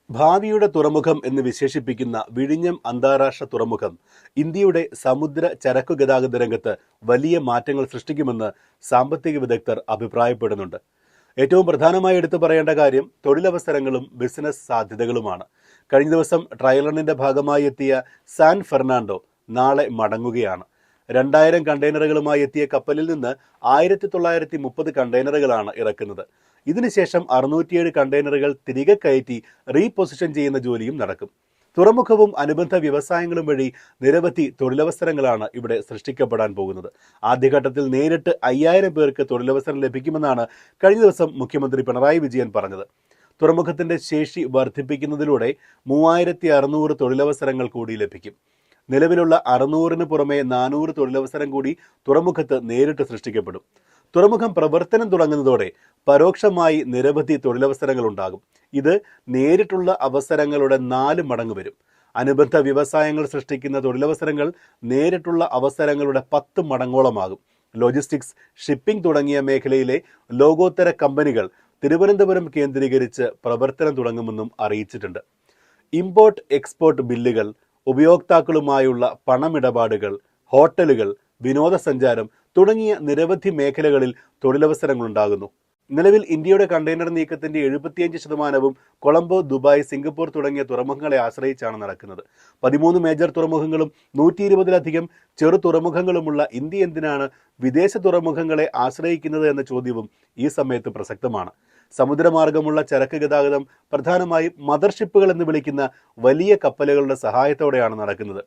ഭാവിയുടെ തുറമുഖം എന്ന് വിശേഷിപ്പിക്കുന്ന വിഴിഞ്ഞം അന്താരാഷ്ട്ര തുറമുഖം ഇന്ത്യയുടെ സമുദ്ര ചരക്കു ഗതാഗത രംഗത്ത് വലിയ മാറ്റങ്ങൾ സൃഷ്ടിക്കുമെന്ന് സാമ്പത്തിക വിദഗ്ധർ അഭിപ്രായപ്പെടുന്നുണ്ട്. ഏറ്റവും പ്രധാനമായി എടുത്തു പറയേണ്ട കാര്യം തൊഴിലവസരങ്ങളും ബിസിനസ് സാധ്യതകളുമാണ്. കഴിഞ്ഞ ദിവസം ട്രയൽ റണ്ണിന്റെ ഭാഗമായി എത്തിയ സാൻ ഫെർണാണ്ടോ നാളെ മടങ്ങുകയാണ്. 2000 കണ്ടെയ്നറുകളുമായി എത്തിയ കപ്പലിൽ നിന്ന് 1930 കണ്ടെയ്നറുകളാണ് ഇറക്കുന്നത്. ഇതിനുശേഷം 607 കണ്ടെയ്നറുകൾ തിരികെ കയറ്റി റീപൊസിഷൻ ചെയ്യുന്ന ജോലിയും നടക്കും. തുറമുഖവും അനുബന്ധ വ്യവസായങ്ങളും വഴി നിരവധി തൊഴിലവസരങ്ങളാണ് ഇവിടെ സൃഷ്ടിക്കപ്പെടാൻ പോകുന്നത്. ആദ്യഘട്ടത്തിൽ നേരിട്ട് 5000 പേർക്ക് തൊഴിലവസരം ലഭിക്കുമെന്നാണ് കഴിഞ്ഞ ദിവസം മുഖ്യമന്ത്രി പിണറായി വിജയൻ പറഞ്ഞത്. തുറമുഖത്തിന്റെ ശേഷി വർദ്ധിപ്പിക്കുന്നതിലൂടെ 3600 തൊഴിലവസരങ്ങൾ കൂടി ലഭിക്കും. നിലവിലുള്ള 600-ന് പുറമെ 400 തൊഴിലവസരം കൂടി തുറമുഖത്ത് നേരിട്ട് സൃഷ്ടിക്കപ്പെടും. തുറമുഖം പ്രവർത്തനം തുടങ്ങുന്നതോടെ പരോക്ഷമായി നിരവധി തൊഴിലവസരങ്ങൾ ഉണ്ടാകും. ഇത് നേരിട്ടുള്ള അവസരങ്ങളുടെ 4 മടങ്ങ് വരും. അനുബന്ധ വ്യവസായങ്ങൾ സൃഷ്ടിക്കുന്ന തൊഴിലവസരങ്ങൾ നേരിട്ടുള്ള അവസരങ്ങളുടെ 10 മടങ്ങോളമാകും. ലോജിസ്റ്റിക്സ്, ഷിപ്പിംഗ് തുടങ്ങിയ മേഖലയിലെ ലോകോത്തര കമ്പനികൾ തിരുവനന്തപുരം കേന്ദ്രീകരിച്ച് പ്രവർത്തനം തുടങ്ങുമെന്നും അറിയിച്ചിട്ടുണ്ട്. ഇമ്പോർട്ട് എക്സ്പോർട്ട് ബില്ലുകൾ, ഉപയോക്താക്കളുമായുള്ള പണമിടപാടുകൾ, ഹോട്ടലുകൾ, വിനോദസഞ്ചാരം തുടങ്ങിയ നിരവധി മേഖലകളിൽ തൊഴിലവസരങ്ങളുണ്ടാകുന്നു. നിലവിൽ ഇന്ത്യയുടെ കണ്ടെയ്നർ നീക്കത്തിന്റെ 75% കൊളംബോ, ദുബായ്, സിംഗപ്പൂർ തുടങ്ങിയ തുറമുഖങ്ങളെ ആശ്രയിച്ചാണ് നടക്കുന്നത്. 13 മേജർ തുറമുഖങ്ങളും 120-ലധികം ചെറു തുറമുഖങ്ങളുമുള്ള ഇന്ത്യ എന്തിനാണ് വിദേശ തുറമുഖങ്ങളെ ആശ്രയിക്കുന്നത് എന്ന ചോദ്യവും ഈ സമയത്ത് പ്രസക്തമാണ്. സമുദ്രമാർഗമുള്ള ചരക്ക് ഗതാഗതം പ്രധാനമായും മദർഷിപ്പുകൾ എന്ന് വിളിക്കുന്ന വലിയ കപ്പലുകളുടെ സഹായത്തോടെയാണ് നടക്കുന്നത്.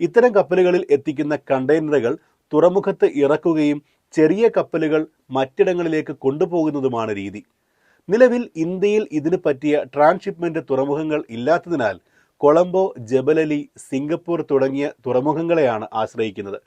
ഇത്തരം കപ്പലുകളിൽ എത്തിക്കുന്ന കണ്ടെയ്നറുകൾ തുറമുഖത്ത് ഇറക്കുകയും ചെറിയ കപ്പലുകൾ മറ്റിടങ്ങളിലേക്ക് കൊണ്ടുപോകുന്നതുമാണ് രീതി. നിലവിൽ ഇന്ത്യയിൽ ഇതിനു പറ്റിയ ട്രാൻസ്ഷിപ്മെന്റ് തുറമുഖങ്ങൾ ഇല്ലാത്തതിനാൽ കൊളംബോ, ജബലലി, സിംഗപ്പൂർ തുടങ്ങിയ തുറമുഖങ്ങളെയാണ് ആശ്രയിക്കുന്നത്.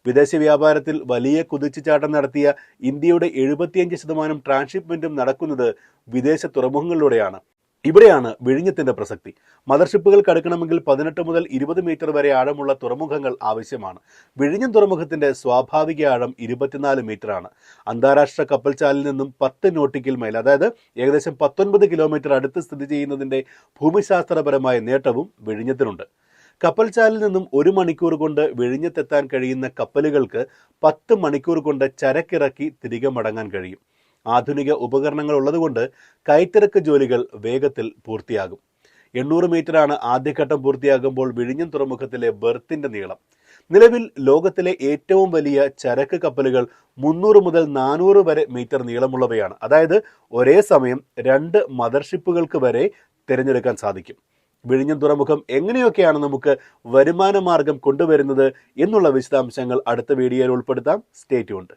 വിദേശ വ്യാപാരത്തിൽ വലിയ കുതിച്ചുചാട്ടം നടത്തിയ ഇന്ത്യയുടെ 75% ട്രാൻസ്ഷിപ്മെന്റും നടക്കുന്നത് വിദേശ തുറമുഖങ്ങളിലൂടെയാണ്. ഇവിടെയാണ് വിഴിഞ്ഞത്തിന്റെ പ്രസക്തി. മദർഷിപ്പുകൾ കടക്കണമെങ്കിൽ 18 മുതൽ 20 മീറ്റർ വരെ ആഴമുള്ള തുറമുഖങ്ങൾ ആവശ്യമാണ്. വിഴിഞ്ഞം തുറമുഖത്തിന്റെ സ്വാഭാവിക ആഴം 24 മീറ്ററാണ്. അന്താരാഷ്ട്ര കപ്പൽച്ചാലിൽ നിന്നും 10 നോട്ടിക്കൽ മൈൽ, അതായത് ഏകദേശം 19 കിലോമീറ്റർ അടുത്ത് സ്ഥിതി ചെയ്യുന്നതിന്റെ ഭൂമിശാസ്ത്രപരമായ നേട്ടവും വിഴിഞ്ഞത്തിനുണ്ട്. കപ്പൽച്ചാലിൽ നിന്നും 1 മണിക്കൂർ കൊണ്ട് വിഴിഞ്ഞത്തെത്താൻ കഴിയുന്ന കപ്പലുകൾക്ക് 10 മണിക്കൂർ കൊണ്ട് ചരക്കിറക്കി തിരികെ മടങ്ങാൻ കഴിയും. ആധുനിക ഉപകരണങ്ങൾ ഉള്ളതുകൊണ്ട് കയറ്റിറക്ക് ജോലികൾ വേഗത്തിൽ പൂർത്തിയാകും. 800 മീറ്ററാണ് ആദ്യഘട്ടം പൂർത്തിയാകുമ്പോൾ വിഴിഞ്ഞം തുറമുഖത്തിലെ ബെർത്തിന്റെ നീളം. നിലവിൽ ലോകത്തിലെ ഏറ്റവും വലിയ ചരക്ക് കപ്പലുകൾ 300 മുതൽ 400 വരെ മീറ്റർ നീളമുള്ളവയാണ്. അതായത് ഒരേ സമയം 2 മദർഷിപ്പുകൾക്ക് വരെ തിരഞ്ഞെടുക്കാൻ സാധിക്കും. വിഴിഞ്ഞം തുറമുഖം എങ്ങനെയൊക്കെയാണ് നമുക്ക് വരുമാന മാർഗം കൊണ്ടുവരുന്നത് എന്നുള്ള വിശദാംശങ്ങൾ അടുത്ത വീഡിയോയിൽ ഉൾപ്പെടുത്താം. Stay tuned.